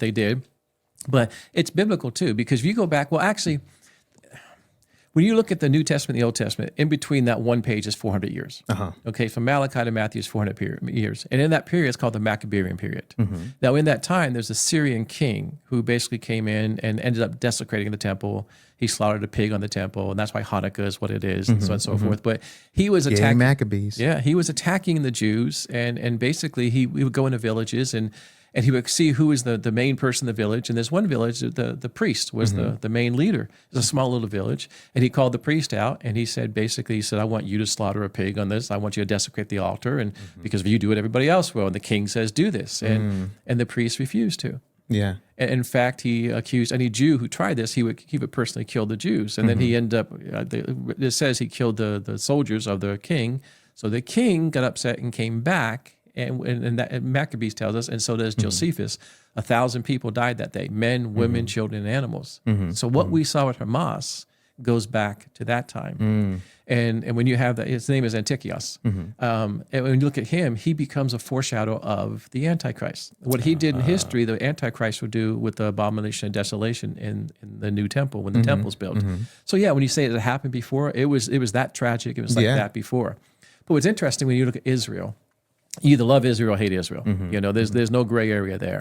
they did. But it's biblical too, because if you go back, well, actually, when you look at the New Testament and the Old Testament, in between that one page is 400 years. Okay, from Malachi to Matthew is 400 years. And in that period, it's called the Maccabean period. Now, in that time, there's a Syrian king who basically came in and ended up desecrating the temple. He slaughtered a pig on the temple, and that's why Hanukkah is what it is, and so on and so forth. But he was attacking Maccabees. Yeah, he was attacking the Jews, and basically he would go into villages and he would see who was the main person in the village. And there's one village, the priest was the main leader. It was a small little village. And he called the priest out and he said, I want you to slaughter a pig on this. I want you to desecrate the altar. And because if you do it, everybody else will. And the king says, do this. And the priest refused to. Yeah. And in fact, he accused any Jew who tried this, he would personally kill the Jews. And then he ended up, it says he killed the soldiers of the king. So the king got upset and came back. And that Maccabees tells us, and so does Josephus, 1,000 people died that day, men, women, children, and animals. So what we saw at Hamas goes back to that time. And when you have that, his name is Antiochus. And when you look at him, he becomes a foreshadow of the Antichrist. What he did in history, the Antichrist would do with the abomination of desolation in the new temple, when the temple's built. So yeah, when you say it happened before, it was that tragic. It was like that before. But what's interesting when you look at Israel, you either love Israel or hate Israel. There's no gray area there.